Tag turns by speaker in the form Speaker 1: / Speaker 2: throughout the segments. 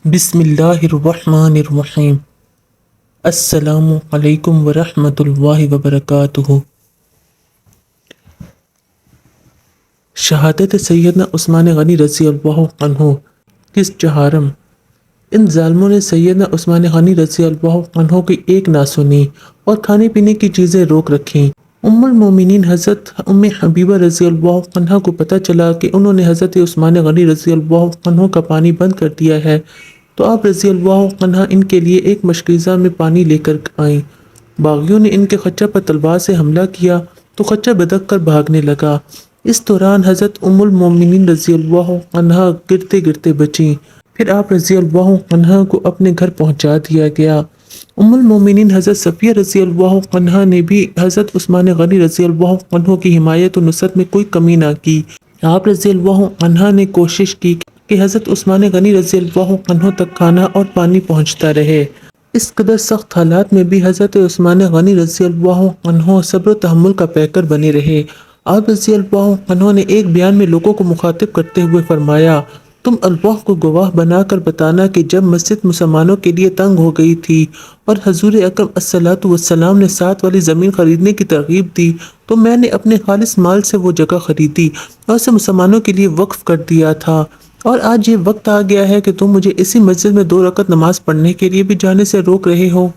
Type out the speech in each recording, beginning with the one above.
Speaker 1: بسم اللہ الرحمن الرحیم۔ السلام علیکم ورحمۃ اللہ وبرکاتہ۔ شہادت سیدنا عثمان غنی رضی اللہ عنہ کس چہارم۔ ان ظالموں نے سیدنا عثمان غنی رضی اللہ عنہ کی ایک نہ سنی اور کھانے پینے کی چیزیں روک رکھیں۔ ام المومنین حضرت ام حبیبہ رضی اللہ عنہ کو پتہ چلا کہ انہوں نے حضرت عثمان غنی رضی اللہ عنہ کا پانی بند کر دیا ہے، تو آپ رضی اللہ عنہ ان کے لیے ایک مشکیزہ میں پانی لے کر آئیں۔ باغیوں نے ان کے خچہ پر تلوار سے حملہ کیا تو خچہ بدک کر بھاگنے لگا۔ اس دوران حضرت ام المومنین رضی اللہ عنہ گرتے گرتے بچیں، پھر آپ رضی اللہ عنہ کو اپنے گھر پہنچا دیا گیا۔ ام المومنین حضرت صفیہ رضی اللہ عنہ نے بھی حضرت عثمان غنی رضی اللہ عنہ کی حمایت و نصرت میں کوئی کمی نہ کی۔ آپ رضی اللہ عنہ نے کوشش کی کہ حضرت عثمان غنی رضی اللہ عنہ تک کھانا اور پانی پہنچتا رہے۔ اس قدر سخت حالات میں بھی حضرت عثمان غنی رضی اللہ عنہ صبر و تحمل کا پیکر بنے رہے۔ آپ رضی اللہ عنہ نے ایک بیان میں لوگوں کو مخاطب کرتے ہوئے فرمایا، تم اللہ کو گواہ بنا کر بتانا کہ جب مسجد مسلمانوں کے لیے تنگ ہو گئی تھی اور حضور اکرم الصلاۃ والسلام نے 7 والی زمین خریدنے کی ترغیب دی تو میں نے اپنے خالص مال سے وہ جگہ خریدی اور اسے مسلمانوں کے لیے وقف کر دیا تھا، اور آج یہ وقت آ گیا ہے کہ تم مجھے اسی مسجد میں 2 رکعت نماز پڑھنے کے لیے بھی جانے سے روک رہے ہو۔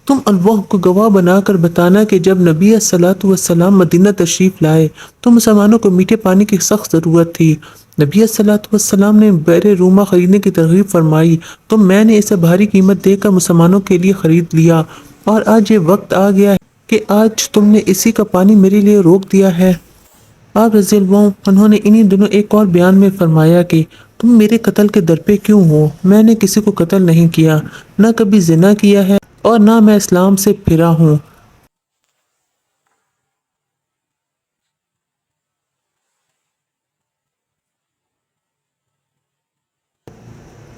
Speaker 1: تم اللہ کو گواہ بنا کر بتانا کہ جب نبی صلاۃ والسلام مدینہ تشریف لائے تو مسلمانوں کو میٹھے پانی کی سخت ضرورت تھی۔ نبی صلاۃ والسلام نے بیر روما خریدنے کی ترغیب فرمائی تو میں نے اسے بھاری قیمت دے کر مسلمانوں کے لیے خرید لیا، اور آج یہ وقت آ گیا ہے کہ آج تم نے اسی کا پانی میرے لیے روک دیا ہے۔ آپ رضی اللہ عنہ نے انہی دنوں ایک اور بیان میں فرمایا کہ تم میرے قتل کے در پہ کیوں ہو؟ میں نے کسی کو قتل نہیں کیا، نہ کبھی زنا کیا ہے اور نہ میں اسلام سے پھرا ہوں۔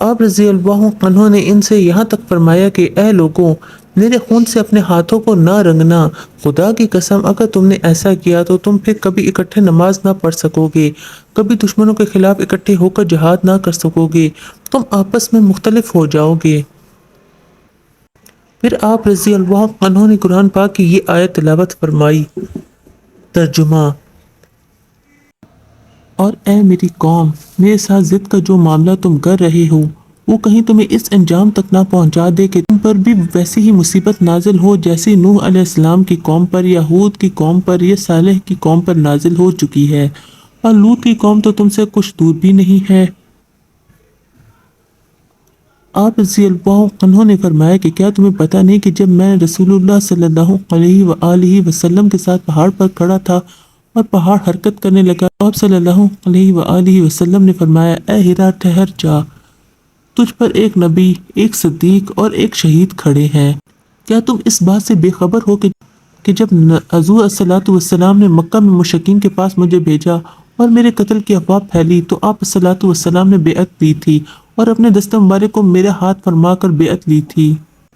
Speaker 1: آپ رضی اللہ عنہ نے ان سے یہاں تک فرمایا کہ اے لوگوں، میرے خون سے اپنے ہاتھوں کو نہ رنگنا۔ خدا کی قسم اگر تم نے ایسا کیا تو تم پھر کبھی اکٹھے نماز نہ پڑھ سکو گے، کبھی دشمنوں کے خلاف اکٹھے ہو کر جہاد نہ کر سکو گے، تم آپس میں مختلف ہو جاؤ گے۔ پھر آپ رضی اللہ عنہ نے قرآن پاک کی یہ آیت تلاوت فرمائی۔ ترجمہ: اور اے میری قوم، میرے ساتھ ضد کا جو معاملہ تم کر رہے ہو وہ کہیں تمہیں اس انجام تک نہ پہنچا دے کہ تم پر بھی ویسی ہی مصیبت نازل ہو جیسی نوح علیہ السلام کی قوم پر یا ہود کی قوم پر یا صالح کی قوم پر نازل ہو چکی ہے، اور لوط کی قوم تو تم سے کچھ دور بھی نہیں ہے۔ آپ رضی اللہ عنہ نے فرمایا کہ کیا تمہیں پتہ نہیں کہ جب میں رسول اللہ صلی اللہ علیہ وآلہ وسلم کے ساتھ پہاڑ پر کھڑا تھا اور پہاڑ حرکت کرنے لگا، آپ صلی اللہ علیہ وآلہ وسلم نے فرمایا، اے ہرا ٹھہر جا، تجھ پر ایک نبی، ایک صدیق اور ایک شہید کھڑے ہیں۔ کیا تم اس بات سے بے خبر ہو کہ جب حضور صلی والسلام نے مکہ میں مشرکین کے پاس مجھے بھیجا اور میرے قتل کی افواہ پھیلی تو آپ صلی والسلام نے بیعت لی تھی اور اپنے دست مبارک کو میرے ہاتھ فرما کر بیعت لی تھی۔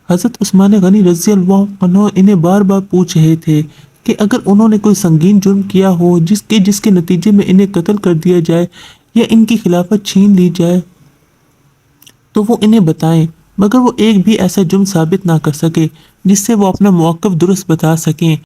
Speaker 1: حضرت عثمان غنی رضی اللہ عنہ انہیں بار بار پوچھ رہے تھے کہ اگر انہوں نے کوئی سنگین جرم کیا ہو جس کے نتیجے میں انہیں قتل کر دیا جائے یا ان کی خلافت چھین لی جائے تو وہ انہیں بتائیں، مگر وہ ایک بھی ایسا جرم ثابت نہ کر سکے جس سے وہ اپنا موقف درست بتا سکیں۔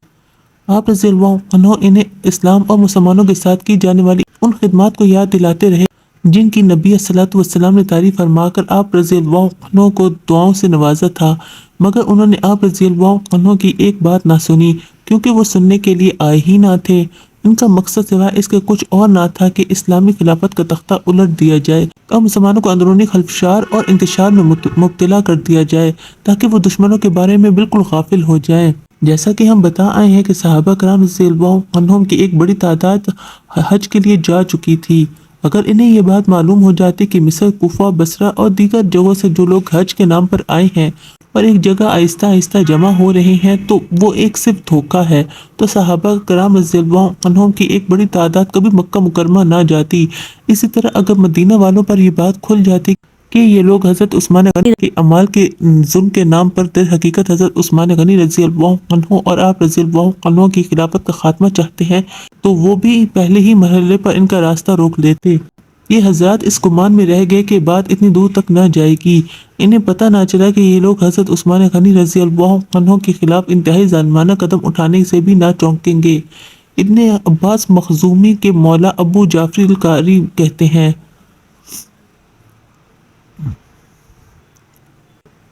Speaker 1: آپ رضی اللہ عنہ انہیں اسلام اور مسلمانوں کے ساتھ کی جانے والی ان خدمات کو یاد دلاتے رہے جن کی نبی صلی اللہ علیہ وسلم نے تعریف فرما کر آپ رضی اللہ عنہ کو دعاؤں سے نوازا تھا، مگر انہوں نے آپ رضی اللہ عنہ کی ایک بات نہ سنی کیونکہ وہ سننے کے لیے آئے ہی نہ تھے۔ ان کا مقصد سوائے اس کے کچھ اور نہ تھا کہ اسلامی خلافت کا تختہ الٹ دیا جائے اور مسلمانوں کو اندرونی خلفشار اور انتشار میں مبتلا کر دیا جائے تاکہ وہ دشمنوں کے بارے میں بالکل غافل ہو جائیں۔ جیسا کہ ہم بتا آئے ہیں کہ صحابہ کرام رضی اللہ عنہم کی ایک بڑی تعداد حج کے لیے جا چکی تھی۔ اگر انہیں یہ بات معلوم ہو جاتی کہ مصر، کوفہ، بصرہ اور دیگر جگہوں سے جو لوگ حج کے نام پر آئے ہیں اور ایک جگہ آہستہ آہستہ جمع ہو رہے ہیں تو وہ ایک صرف دھوکہ ہے، تو صحابہ کرام رضی اللہ عنہم کی ایک بڑی تعداد کبھی مکہ مکرمہ نہ جاتی۔ اسی طرح اگر مدینہ والوں پر یہ بات کھل جاتی کہ یہ لوگ حضرت عثمان غنی کے اعمال کے ظلم کے نام پر در حقیقت حضرت عثمان غنی رضی اللہ عنہ اور آپ رضی اللہ عنہ کی خلافت کا خاتمہ چاہتے ہیں، تو وہ بھی پہلے ہی مرحلے پر ان کا راستہ روک لیتے۔ یہ حضرات اس گمان میں رہ گئے کہ بات اتنی دور تک نہ جائے گی۔ انہیں پتہ نہ چلا کہ یہ لوگ حضرت عثمان غنی رضی اللہ عنہ کے خلاف انتہائی ظالمانہ قدم اٹھانے سے بھی نہ چونکیں گے۔ ابن عباس مخزومی کے مولا ابو جعفر القاری کہتے ہیں،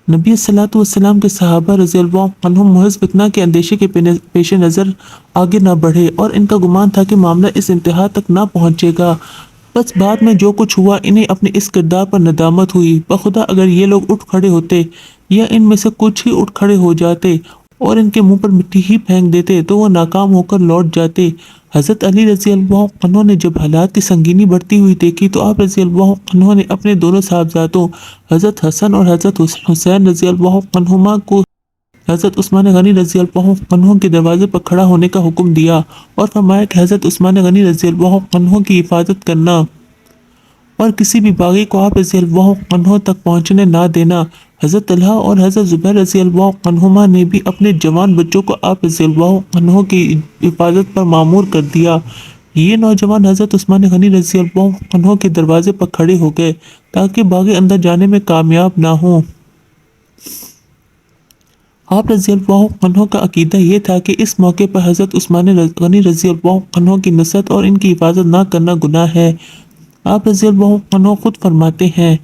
Speaker 1: نبی صلی اللہ علیہ وسلم کے صحابہ رضی اللہ عنہم محض فتنہ کے اندیشے کے پیش نظر آگے نہ بڑھے اور ان کا گمان تھا کہ معاملہ اس انتہا تک نہ پہنچے گا۔ بس بعد میں جو کچھ ہوا انہیں اپنے اس کردار پر ندامت ہوئی۔ بخدا اگر یہ لوگ اٹھ کھڑے ہوتے یا ان میں سے کچھ ہی اٹھ کھڑے ہو جاتے اور ان کے منہ پر مٹی ہی پھینک دیتے تو وہ ناکام ہو کر لوٹ جاتے۔ حضرت علی رضی اللہ عنہ نے جب حالات کی سنگینی بڑھتی ہوئی دیکھی تو آپ رضی اللہ عنہ نے اپنے دونوں صاحبزادوں حضرت حسن اور حضرت حسین رضی اللہ عنہما کو حضرت عثمان غنی رضی اللہ عنہ کے دروازے پر کھڑا ہونے کا حکم دیا اور فرمایا کہ حضرت عثمان غنی رضی اللہ عنہ کی حفاظت کرنا اور کسی بھی باغی کو آپ رضی اللہ عنہ تک پہنچنے نہ دینا۔ حضرت طلحہ اور حضرت زبیر رضی اللہ عنہما نے بھی اپنے جوان بچوں کو آپ رضی اللہ عنہ کی حفاظت پر مامور کر دیا۔ یہ نوجوان حضرت عثمان غنی رضی اللہ عنہ کے دروازے پر کھڑے ہو گئے تاکہ باغی اندر جانے میں کامیاب نہ ہوں۔ آپ رضی اللہ عنہ کا عقیدہ یہ تھا کہ اس موقع پر حضرت عثمان غنی رضی اللہ عنہ کی نصرت اور ان کی حفاظت نہ کرنا گناہ ہے۔ آپ رضی اللہ عنہ خود فرماتے ہیں،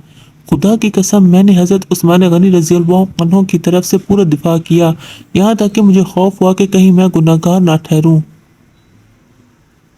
Speaker 1: خدا کی قسم میں نے حضرت عثمان غنی رضی اللہ عنہ کی طرف سے پورا دفاع کیا، یہاں تک کہ مجھے خوف ہوا کہ کہیں میں گناہ گار نہ ٹھہروں۔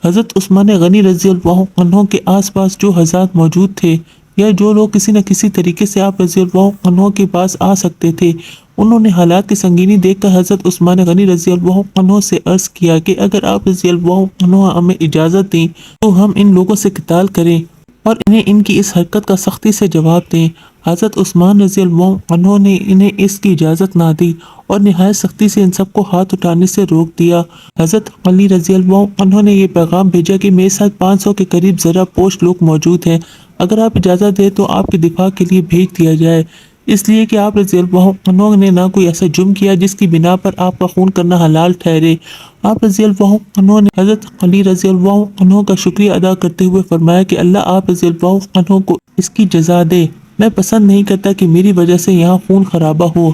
Speaker 1: حضرت عثمان غنی رضی اللہ عنہ کے آس پاس جو حضرات موجود تھے یا جو لوگ کسی نہ کسی طریقے سے آپ رضی اللہ عنہ کے پاس آ سکتے تھے، انہوں نے حالات کی سنگینی دیکھ کر حضرت عثمان غنی رضی اللہ عنہ سے عرض کیا کہ اگر آپ رضی اللہ عنہ ہمیں اجازت دیں تو ہم ان لوگوں سے قتال کریں اور انہیں ان کی اس حرکت کا سختی سے جواب دیں۔ حضرت عثمان رضی اللہ عنہ نے انہیں اس کی اجازت نہ دی اور نہایت سختی سے ان سب کو ہاتھ اٹھانے سے روک دیا۔ حضرت علی رضی اللہ عنہ نے یہ پیغام بھیجا کہ میرے ساتھ 500 کے قریب ذرا پوش لوگ موجود ہیں، اگر آپ اجازت دیں تو آپ کے دفاع کے لیے بھیج دیا جائے، اس لیے کہ آپ رضی اللہ عنہ نے نہ کوئی ایسا جرم کیا جس کی بنا پر آپ کا خون کرنا حلال ٹھہرے۔ آپ رضی اللہ عنہ نے حضرت علی رضی اللہ عنہ کا شکریہ ادا کرتے ہوئے فرمایا کہ اللہ آپ رضی اللہ عنہ کو اس کی جزا دے، میں پسند نہیں کرتا کہ میری وجہ سے یہاں خون خرابہ ہو۔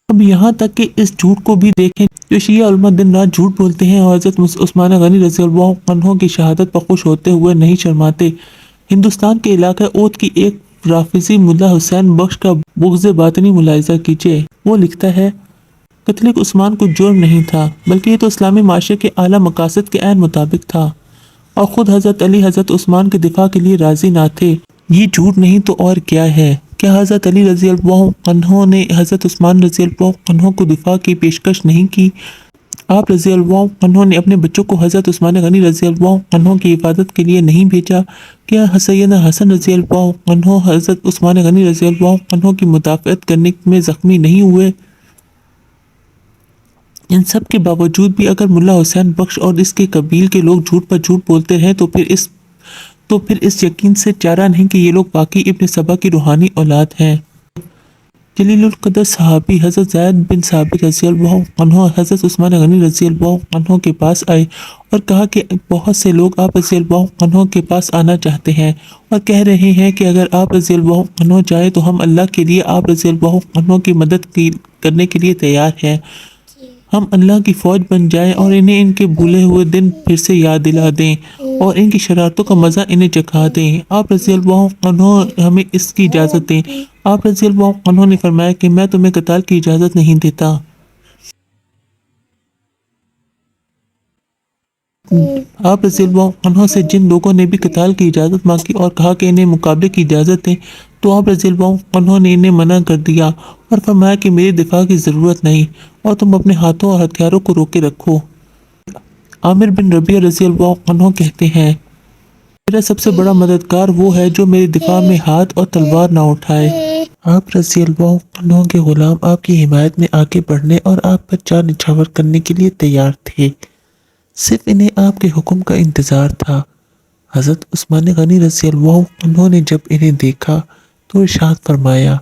Speaker 1: اب یہاں تک کہ اس جھوٹ کو بھی دیکھیں جو شیعہ علماء دن رات جھوٹ بولتے ہیں اور حضرت عثمان غنی رضی اللہ عنہ کی شہادت پر خوش ہوتے ہوئے نہیں شرماتے۔ ہندوستان کے علاقہ اوت کی ایک رافضی ملا حسین بخش کا بغض باطنی ملاحظہ کیجیے۔ وہ لکھتا ہے، قتل عثمان کو جرم نہیں تھا بلکہ یہ تو اسلامی معاشرے کے اعلیٰ مقاصد کے عین مطابق تھا، اور خود حضرت علی حضرت عثمان کے دفاع کے لیے راضی نہ تھے۔ یہ جھوٹ نہیں تو اور کیا ہے؟ کیا حضرت علی رضی اللہ عنہ نے حضرت عثمان رضی اللہ عنہ کو دفاع کی پیشکش نہیں کی؟ آپ رضی اللہ عنہ نے اپنے بچوں کو حضرت عثمان غنی رضی اللہ عنہ کی حفاظت کے لیے نہیں بھیجا؟ کیا سیدنا حسن رضی اللہ عنہ حضرت عثمان غنی رضی اللہ عنہ کی مدافعت کرنے میں زخمی نہیں ہوئے؟ ان سب کے باوجود بھی اگر ملا حسین بخش اور اس کے قبیل کے لوگ جھوٹ پر جھوٹ بولتے رہے تو پھر اس یقین سے چارہ نہیں کہ یہ لوگ واقعی ابن سبا کی روحانی اولاد ہیں۔ جلیل القدر صحابی حضرت زید بن ثابت رضی اللہ عنہ حضرت عثمان غنی رضی اللہ عنہ کے پاس آئے اور کہا کہ بہت سے لوگ آپ رضی اللہ عنہ کے پاس آنا چاہتے ہیں اور کہہ رہے ہیں کہ اگر آپ رضی اللہ عنہ چاہے تو ہم اللہ کے لیے آپ رضی اللہ عنہ کی مدد کرنے کے لیے تیار ہیں، ہم اللہ کی فوج بن جائیں اور انہیں ان کے بھولے ہوئے دن پھر سے یاد دلا دیں اور ان کی شرارتوں کا مزہ انہیں چکھا دیں۔ آپ رضی اللہ عنہ ہمیں اس کی اجازت دیں۔ آپ رضی اللہ عنہ نے فرمایا کہ میں تمہیں قتال کی اجازت نہیں دیتا۔ آپ رضی اللہ عنہ سے جن لوگوں نے بھی قتال کی اجازت مانگی اور کہا کہ انہیں مقابلے کی اجازت دیں تو آپ رضی اللہ عنہ نے انہیں منع کر دیا اور فرمایا کہ میری دفاع کی ضرورت نہیں اور تم اپنے ہاتھوں اور ہتھیاروں کو روکے رکھو۔ عامر بن ربیعہ رضی اللہ عنہ کہتے ہیں، میرا سب سے بڑا مددگار وہ ہے جو میری دفاع میں ہاتھ اور تلوار نہ اٹھائے۔ آپ رضی اللہ عنہ کے غلام آپ کی حمایت میں آگے بڑھنے اور آپ پر جان نچھاور کرنے کے لیے تیار تھے، صرف انہیں آپ کے حکم کا انتظار تھا۔ حضرت عثمان غنی رضی اللہ عنہ نے جب انہیں دیکھا تو ارشاد فرمایا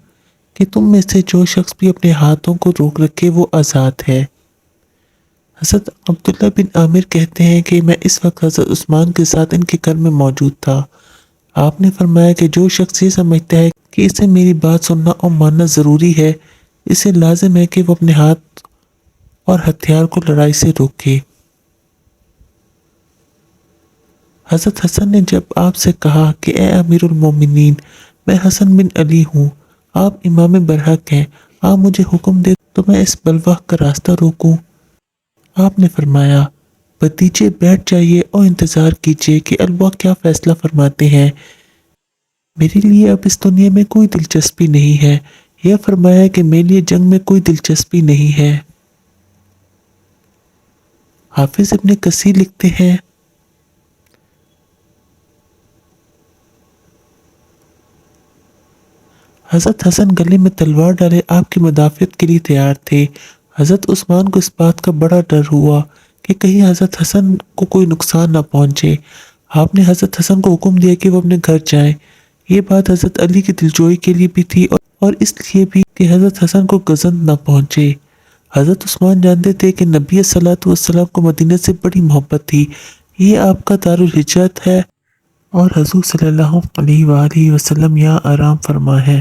Speaker 1: کہ تم میں سے جو شخص بھی اپنے ہاتھوں کو روک رکھے وہ آزاد ہے۔ حضرت عبداللہ بن عامر کہتے ہیں کہ میں اس وقت حضرت عثمان کے ساتھ ان کے گھر میں موجود تھا۔ آپ نے فرمایا کہ جو شخص یہ سمجھتا ہے کہ اسے میری بات سننا اور ماننا ضروری ہے، اسے لازم ہے کہ وہ اپنے ہاتھ اور ہتھیار کو لڑائی سے روکے۔ حضرت حسن نے جب آپ سے کہا کہ اے امیر المومنین، میں حسن بن علی ہوں، آپ امام برحق ہیں، آپ مجھے حکم دے تو میں اس بلوہ کا راستہ روکوں۔ آپ نے فرمایا بھتیجے بیٹھ جائیے اور انتظار کیجیے کہ اللہ کیا فیصلہ فرماتے ہیں۔ میرے لیے اب اس دنیا میں کوئی دلچسپی نہیں ہے، یہ فرمایا کہ میرے لیے جنگ میں کوئی دلچسپی نہیں ہے۔ حافظ ابن کثیر لکھتے ہیں حضرت حسن گلے میں تلوار ڈالے آپ کی مدافعت کے لیے تیار تھے۔ حضرت عثمان کو اس بات کا بڑا ڈر ہوا کہ کہیں حضرت حسن کو کوئی نقصان نہ پہنچے۔ آپ نے حضرت حسن کو حکم دیا کہ وہ اپنے گھر جائیں۔ یہ بات حضرت علی کی دلجوئی کے لیے بھی تھی اور اس لیے بھی کہ حضرت حسن کو گزند نہ پہنچے۔ حضرت عثمان جانتے تھے کہ نبی صلی اللہ علیہ وسلم کو مدینہ سے بڑی محبت تھی، یہ آپ کا دارالہجرت ہے اور حضور صلی اللہ علیہ وآلہ وسلم یہاں آرام فرما ہے۔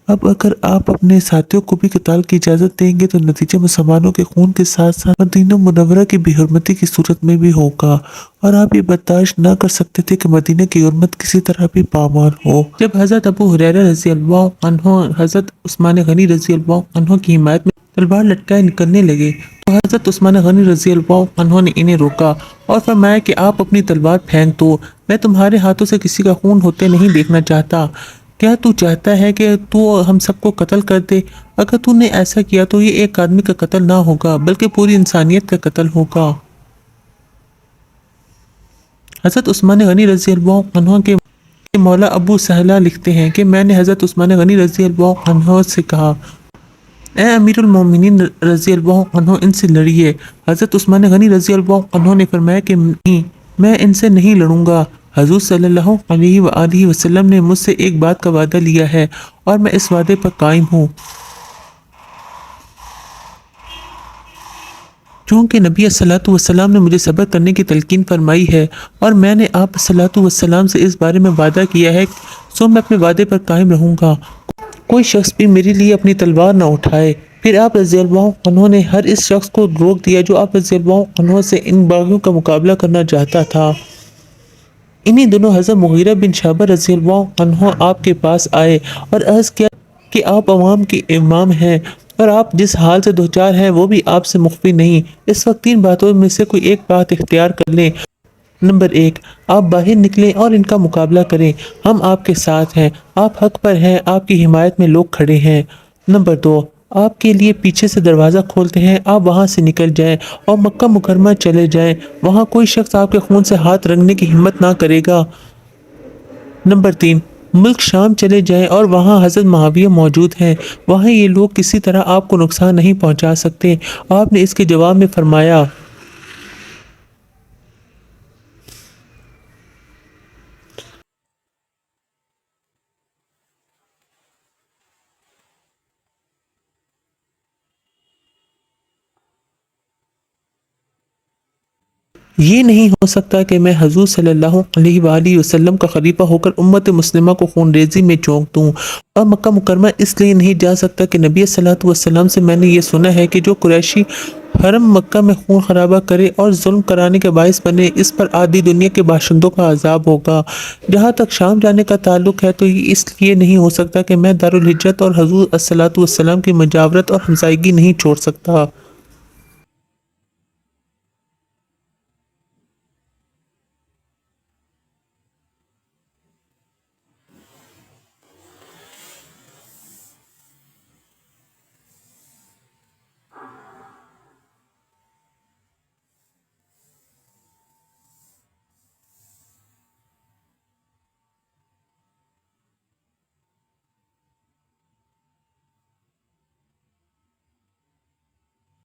Speaker 1: اب اگر آپ اپنے ساتھیوں کو بھی قتال کی اجازت دیں گے تو نتیجہ مسلمانوں کے خون کے ساتھ ساتھ مدینہ منورہ کی بے حرمتی کی صورت میں بھی ہوگا، اور آپ یہ برداشت نہ کر سکتے تھے کہ مدینہ کی حرمت کسی طرح بھی پامال ہو۔ جب حضرت ابو ہریرہ رضی اللہ عنہ حضرت عثمان غنی رضی اللہ عنہ کی حمایت میں تلوار لٹکائے نکلنے لگے تو حضرت عثمان غنی رضی اللہ عنہ نے انہیں روکا اور فرمایا کہ آپ اپنی تلوار پھینک دو، میں تمہارے ہاتھوں سے کسی کا خون ہوتے نہیں دیکھنا چاہتا۔ کیا تو چاہتا ہے کہ تو ہم سب کو قتل کر دے؟ اگر تو نے ایسا کیا تو یہ ایک آدمی کا قتل نہ ہوگا بلکہ پوری انسانیت کا قتل ہوگا۔ حضرت عثمان غنی رضی اللہ عنہ کے مولا ابو سہلہ لکھتے ہیں کہ میں نے حضرت عثمان غنی رضی اللہ عنہ سے کہا اے امیر المومنین رضی اللہ عنہ ان سے لڑیے۔ حضرت عثمان غنی رضی اللہ عنہ نے فرمایا کہ نہیں، میں ان سے نہیں لڑوں گا۔ حضور صلی اللہ علیہ وآلہ وسلم نے مجھ سے ایک بات کا وعدہ لیا ہے اور میں اس وعدے پر قائم ہوں۔ چونکہ نبی صلی اللہ علیہ وسلم نے مجھے صبر کرنے کی تلقین فرمائی ہے اور میں نے آپ صلی اللہ علیہ وسلم سے اس بارے میں وعدہ کیا ہے، سو میں اپنے وعدے پر قائم رہوں گا۔ کوئی شخص بھی میرے لیے اپنی تلوار نہ اٹھائے۔ پھر آپ رضی اللہ عنہ نے ہر اس شخص کو روک دیا جو آپ رضی اللہ عنہ سے ان باغیوں کا مقابلہ کرنا چاہتا تھا۔ انہی دنوں حضرت مغیرہ بن شعبہ رضی اللہ عنہ آپ کے پاس آئے اور عرض کیا کہ آپ عوام کے امام ہیں اور آپ جس حال سے دوچار ہیں وہ بھی آپ سے مخفی نہیں۔ اس وقت 3 باتوں میں سے کوئی ایک بات اختیار کر لیں۔ نمبر 1، آپ باہر نکلیں اور ان کا مقابلہ کریں، ہم آپ کے ساتھ ہیں، آپ حق پر ہیں، آپ کی حمایت میں لوگ کھڑے ہیں۔ نمبر 2، آپ کے لیے پیچھے سے دروازہ کھولتے ہیں، آپ وہاں سے نکل جائیں اور مکہ مکرمہ چلے جائیں، وہاں کوئی شخص آپ کے خون سے ہاتھ رنگنے کی ہمت نہ کرے گا۔ نمبر 3، ملک شام چلے جائیں اور وہاں حضرت معاویہ موجود ہیں، وہاں یہ لوگ کسی طرح آپ کو نقصان نہیں پہنچا سکتے۔ آپ نے اس کے جواب میں فرمایا یہ نہیں ہو سکتا کہ میں حضور صلی اللہ علیہ وآلہ وسلم کا خلیفہ ہو کر امت مسلمہ کو خون ریزی میں جھونک دوں، اور مکہ مکرمہ اس لیے نہیں جا سکتا کہ نبی صلی اللہ علیہ وسلم سے میں نے یہ سنا ہے کہ جو قریشی حرم مکہ میں خون خرابہ کرے اور ظلم کرانے کے باعث بنے، اس پر آدھی دنیا کے باشندوں کا عذاب ہوگا۔ جہاں تک شام جانے کا تعلق ہے تو یہ اس لیے نہیں ہو سکتا کہ میں دارالہجرت اور حضور صلی اللہ علیہ وسلم کی مجاورت اور ہمسائیگی نہیں چھوڑ سکتا۔